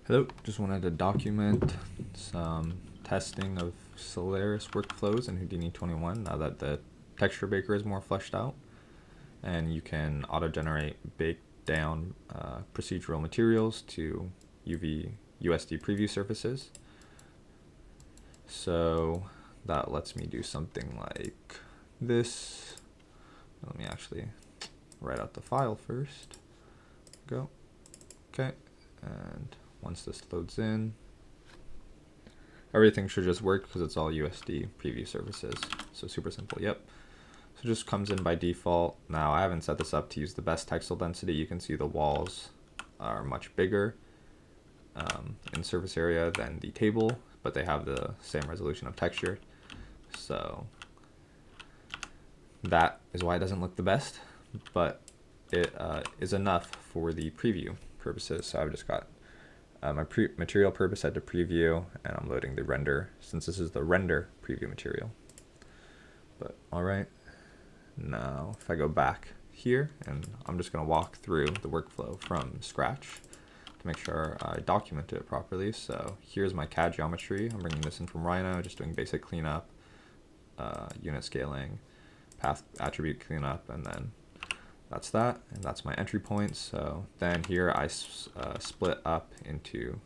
Hello, just wanted to document some testing of Solaris workflows in Houdini 21 now that the texture baker is more fleshed out, and you can auto-generate baked down procedural materials to USD preview surfaces. So that lets me do something like this. Let me actually write out the file first. Go. Okay, and once this loads in, everything should just work because it's all USD preview services. So super simple, yep. So it just comes in by default. Now I haven't set this up to use the best textile density. You can see the walls are much bigger in surface area than the table, but they have the same resolution of texture. So that is why it doesn't look the best, but it is enough for the preview purposes. So I've just got my material purpose set to preview, and I'm loading the render since this is the render preview material. But all right, now if I go back here, and I'm just going to walk through the workflow from scratch to make sure I document it properly. So here's my CAD geometry. I'm bringing this in from Rhino, just doing basic cleanup, unit scaling, path attribute cleanup, and then that's that, and that's my entry point. So then here I split up into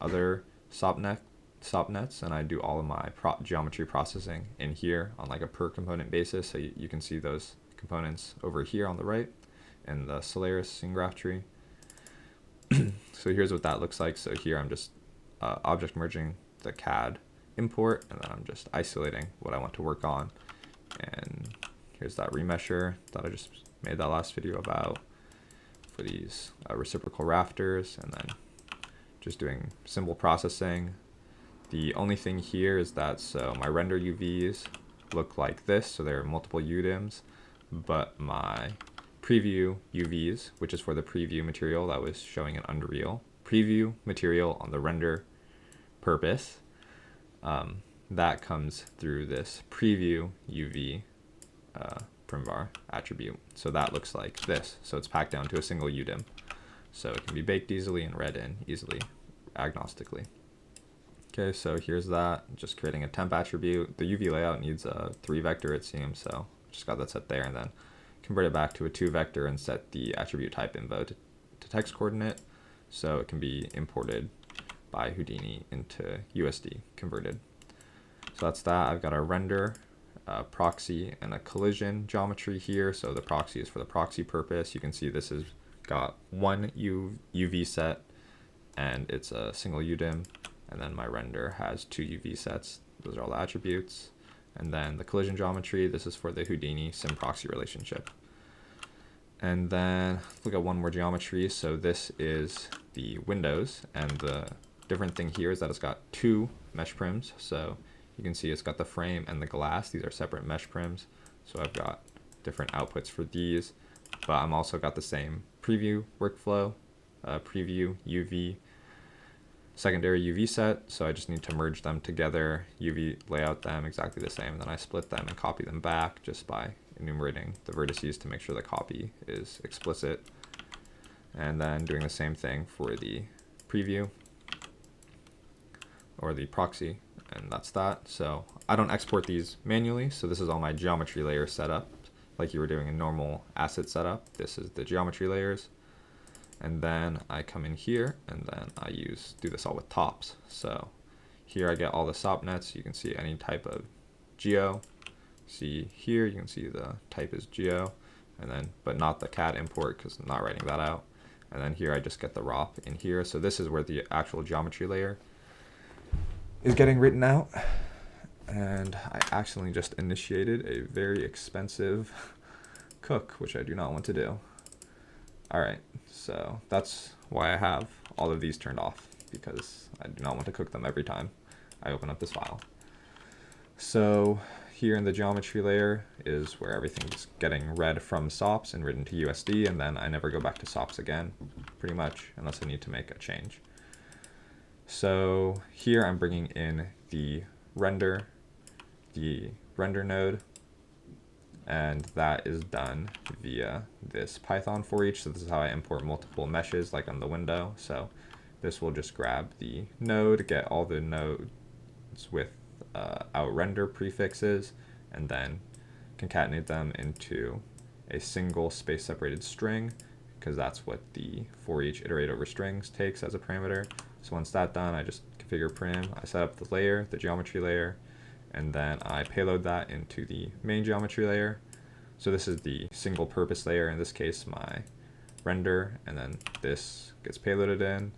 other SOP nets, and I do all of my geometry processing in here on like a per component basis. So you can see those components over here on the right in the Solaris scene graph tree. So here's what that looks like. So here I'm just object merging the CAD import, and then I'm just isolating what I want to work on. And here's that remesher that I just made that last video about for these reciprocal rafters, and then just doing symbol processing. The only thing here is that so my render UVs look like this, so there are multiple UDIMs, but my preview UVs, which is for the preview material that was showing in Unreal, preview material on the render purpose, that comes through this preview UV primvar attribute. So that looks like this. So it's packed down to a single UDIM. So it can be baked easily and read in easily, agnostically. Okay, so here's that. Just creating a temp attribute. The UV layout needs a 3 vector, it seems, so just got that set there, and then convert it back to a 2 vector and set the attribute type info to text coordinate, so it can be imported by Houdini into USD converted. So that's that. I've got a render, proxy, and a collision geometry here. So the proxy is for the proxy purpose. You can see this has got one UV set, and it's a single UDIM. And then my render has 2 UV sets. Those are all the attributes. And then the collision geometry, this is for the Houdini sim proxy relationship. And then look at one more geometry. So this is the windows, and the different thing here is that it's got 2 mesh prims. So you can see it's got the frame and the glass. These are separate mesh prims. So I've got different outputs for these, but I'm also got the same preview workflow, preview UV, secondary UV set. So I just need to merge them together, UV layout them exactly the same, and then I split them and copy them back just by enumerating the vertices to make sure the copy is explicit. And then doing the same thing for the preview or the proxy, and that's that. So I don't export these manually, so this is all my geometry layer setup like you were doing a normal asset setup. This is the geometry layers, and then I come in here, and then I do this all with tops. So here I get all the SOP nets. You can see any type of geo. See here, you can see the type is geo, and then but not the CAD import because I'm not writing that out. And then here I just get the ROP in here. So this is where the actual geometry layer is getting written out. And I accidentally just initiated a very expensive cook, which I do not want to do. All right, so that's why I have all of these turned off, because I do not want to cook them every time I open up this file. So here in the geometry layer is where everything's getting read from SOPs and written to USD, and then I never go back to SOPs again, pretty much, unless I need to make a change. So here I'm bringing in the render node, and that is done via this Python for each. So this is how I import multiple meshes like on the window. So this will just grab the node, get all the nodes with out render prefixes, and then concatenate them into a single space separated string, because that's what the for each iterate over strings takes as a parameter. So once that's done, I just configure prim, I set up the layer, the geometry layer, and then I payload that into the main geometry layer. So this is the single purpose layer, in this case my render, and then this gets payloaded in,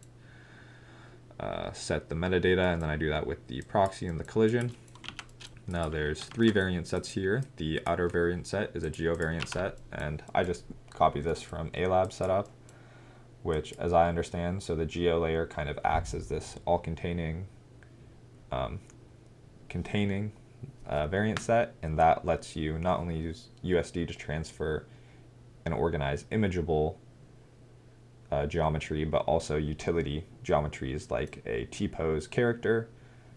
set the metadata, and then I do that with the proxy and the collision. Now there's 3 variant sets here. The outer variant set is a geo variant set, and I just copy this from ALAB setup, which, as I understand, so the geo layer kind of acts as this all-containing variant set, and that lets you not only use USD to transfer and organize imageable geometry, but also utility geometries like a T-pose character.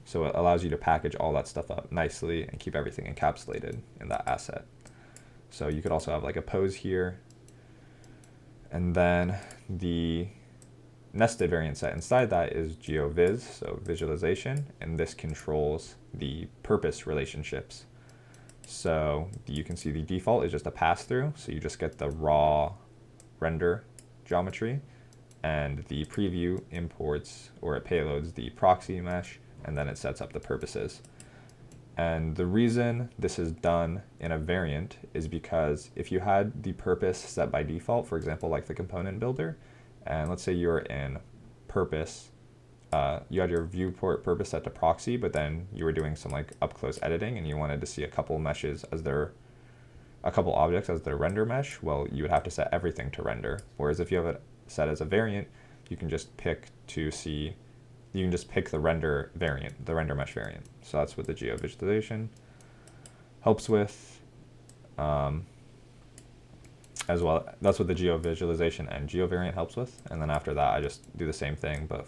So it allows you to package all that stuff up nicely and keep everything encapsulated in that asset. So you could also have like a pose here. And then the nested variant set inside that is GeoVis, so visualization, and this controls the purpose relationships. So you can see the default is just a pass-through, so you just get the raw render geometry, and the preview imports, or it payloads the proxy mesh, and then it sets up the purposes. And the reason this is done in a variant is because if you had the purpose set by default, for example, like the component builder, and let's say you're in purpose, you had your viewport purpose set to proxy, but then you were doing some like up close editing and you wanted to see a couple meshes as a couple objects as their render mesh, well, you would have to set everything to render. Whereas if you have it set as a variant, you can just pick the render variant, the render mesh variant. So that's what the geo visualization helps with. As well, that's what the geo visualization and geo variant helps with. And then after that, I just do the same thing, but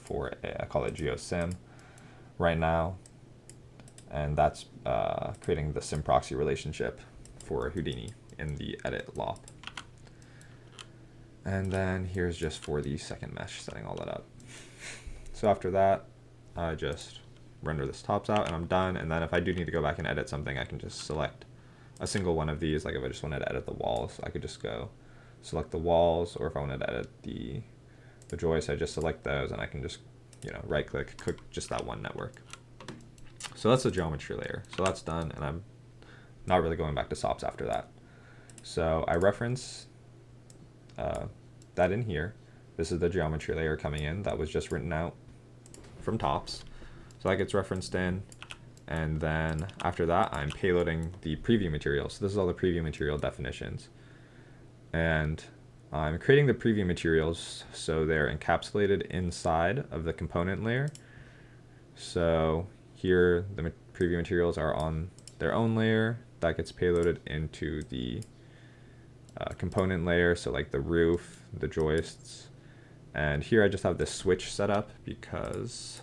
I call it geo sim right now. And that's creating the sim proxy relationship for Houdini in the edit lop. And then here's just for the second mesh, setting all that up. So after that, I just render this tops out and I'm done. And then if I do need to go back and edit something, I can just select a single one of these. Like if I just wanted to edit the walls, I could just go select the walls, or if I wanted to edit the joists, I just select those and I can just, right click just that one network. So that's the geometry layer. So that's done, and I'm not really going back to SOPs after that. So I reference that in here. This is the geometry layer coming in that was just written out from tops. So that gets referenced in. And then after that, I'm payloading the preview material. So this is all the preview material definitions. And I'm creating the preview materials so they're encapsulated inside of the component layer. So here, the preview materials are on their own layer. That gets payloaded into the component layer, so like the roof, the joists. And here I just have this switch set up because,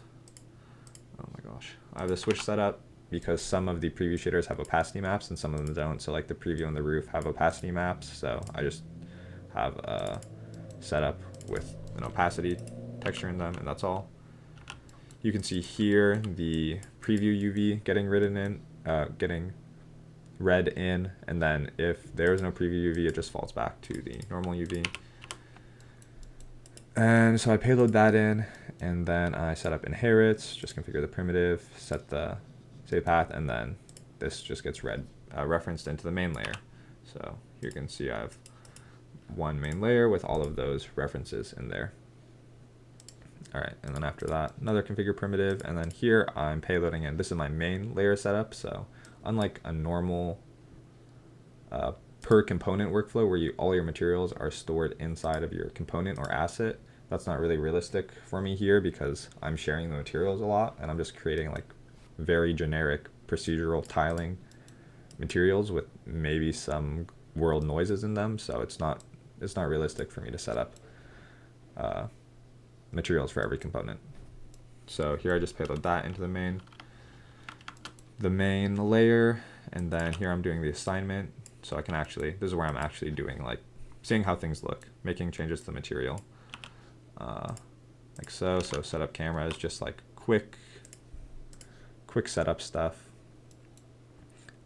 oh my gosh, I have the switch set up because some of the preview shaders have opacity maps and some of them don't. So like the preview and the roof have opacity maps. So I just have a setup with an opacity texture in them, and that's all. You can see here the preview UV getting getting read in, and then if there's no preview UV, it just falls back to the normal UV. And so I payload that in, and then I set up inherits, just configure the primitive, set the save path, and then this just gets referenced into the main layer. So you can see I have one main layer with all of those references in there. All right, and then after that, another configure primitive, and then here I'm payloading in. This is my main layer setup, so unlike a normal per component workflow where all your materials are stored inside of your component or asset, that's not really realistic for me here because I'm sharing the materials a lot, and I'm just creating like very generic procedural tiling materials with maybe some world noises in them, so it's not realistic for me to set up materials for every component. So here I just payload that into the main layer, and then here I'm doing the assignment, so I can actually, this is where I'm actually doing like seeing how things look, making changes to the material, like like so. So setup camera is just like quick setup stuff.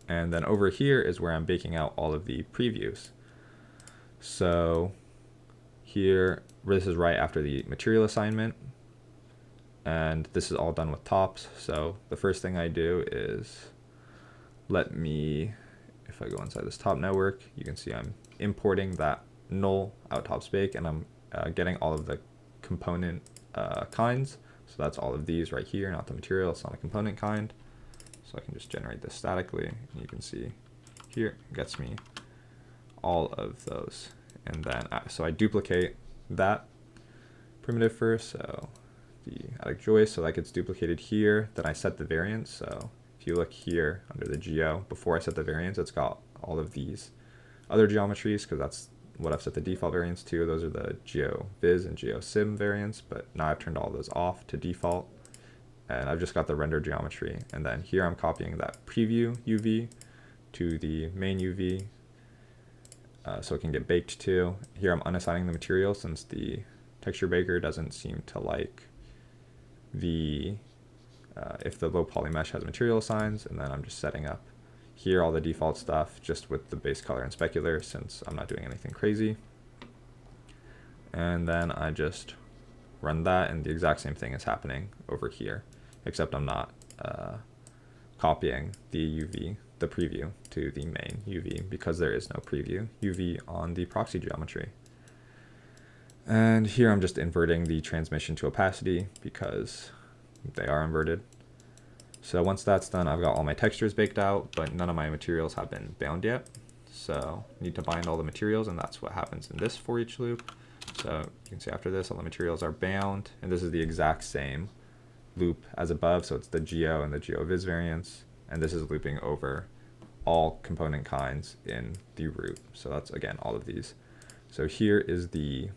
And then over here is where I'm baking out all of the previews. So here, this is right after the material assignment. And this is all done with tops. So the first thing I do is if I go inside this top network, you can see I'm importing that null out tops bake, and I'm getting all of the component kinds. So that's all of these right here, not the material, it's not a component kind. So I can just generate this statically, and you can see here it gets me all of those. And then, so I duplicate that primitive first, so the attic joist, so that gets duplicated here. Then I set the variance, so if you look here under the geo, before I set the variance, it's got all of these other geometries, because that's what I've set the default variance to. Those are the GeoViz and GeoSim variants, but now I've turned all those off to default. And I've just got the render geometry. And then here I'm copying that preview UV to the main UV, so it can get baked to. Here I'm unassigning the material since the texture baker doesn't seem to like the if the low poly mesh has material assigns. And then I'm just setting up here all the default stuff just with the base color and specular, since I'm not doing anything crazy. And then I just run that, and the exact same thing is happening over here, except I'm not copying the preview to the main UV, because there is no preview UV on the proxy geometry. And here I'm just inverting the transmission to opacity because they are inverted. So once that's done, I've got all my textures baked out, but none of my materials have been bound yet. So I need to bind all the materials, and that's what happens in this for each loop. So you can see after this, all the materials are bound, and this is the exact same loop as above. So it's the Geo and the GeoViz variants, and this is looping over all component kinds in the root. So that's, again, all of these. So here is the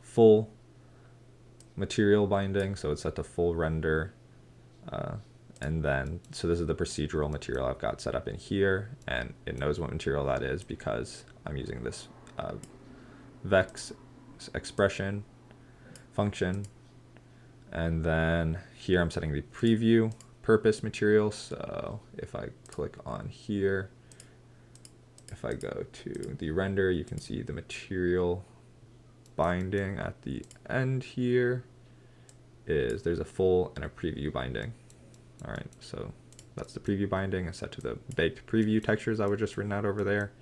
full material binding. So it's set to full render. And then, so this is the procedural material I've got set up in here, and it knows what material that is because I'm using this vex expression function. And then here I'm setting the preview purpose material. So if I click on here, if I go to the render, you can see the material binding at the end here is there's a full and a preview binding. All right, so that's the preview binding. It's set to the baked preview textures I was just written out over there,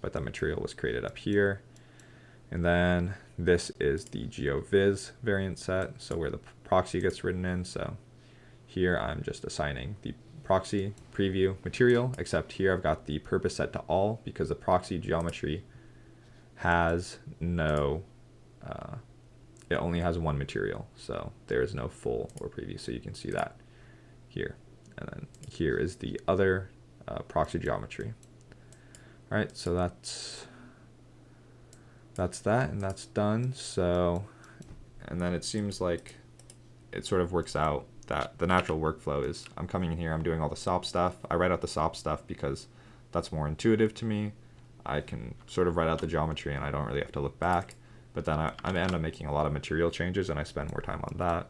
but that material was created up here. And then this is the GeoViz variant set, so where the proxy gets written in. So here I'm just assigning the proxy preview material, except here I've got the purpose set to all because the proxy geometry has no, it only has one material, so there is no full or preview. So you can see that here. And then here is the other proxy geometry. All right, so that's that, and that's done. So, and then it seems like it sort of works out that the natural workflow is I'm coming in here, I'm doing all the SOP stuff. I write out the SOP stuff because that's more intuitive to me. I can sort of write out the geometry and I don't really have to look back. But then I end up making a lot of material changes and I spend more time on that.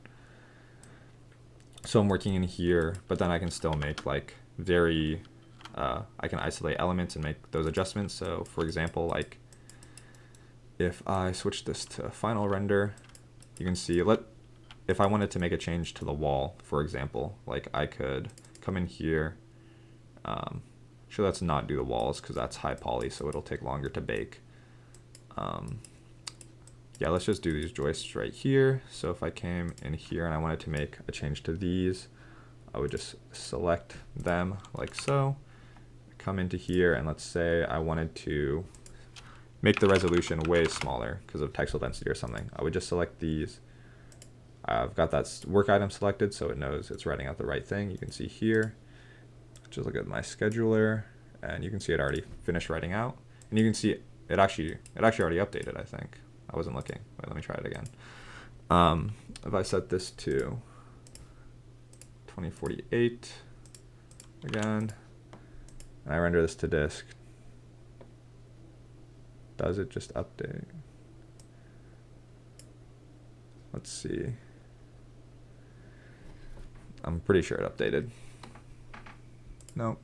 So I'm working in here, but then I can still make like I can isolate elements and make those adjustments. So for example, like if I switch this to final render, you can see, if I wanted to make a change to the wall, for example, like I could come in here, sure, let's not do the walls because that's high poly, so it'll take longer to bake. Yeah, let's just do these joists right here. So if I came in here and I wanted to make a change to these, I would just select them like so, come into here, and let's say I wanted to make the resolution way smaller because of textile density or something. I would just select these. I've got that work item selected so it knows it's writing out the right thing. You can see here, just look at my scheduler, and you can see it already finished writing out. And you can see it actually already updated, I think. I wasn't looking. Wait, let me try it again. If I set this to 2048 again, and I render this to disk, does it just update? let's see. I'm pretty sure it updated. Nope.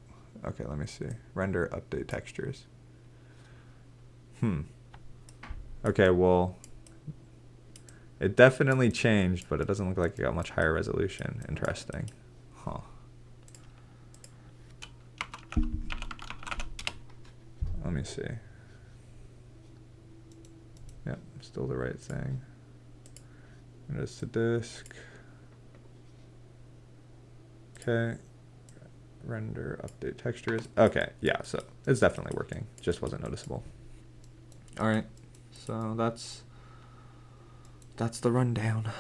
Okay, let me see. Render, update textures. Okay, well, it definitely changed, but it doesn't look like it got much higher resolution. Interesting. Huh. Let me see. Yep, still the right thing. Notice the disk. Okay. Render, update textures. Okay, yeah, so it's definitely working. Just wasn't noticeable. All right, so that's the rundown.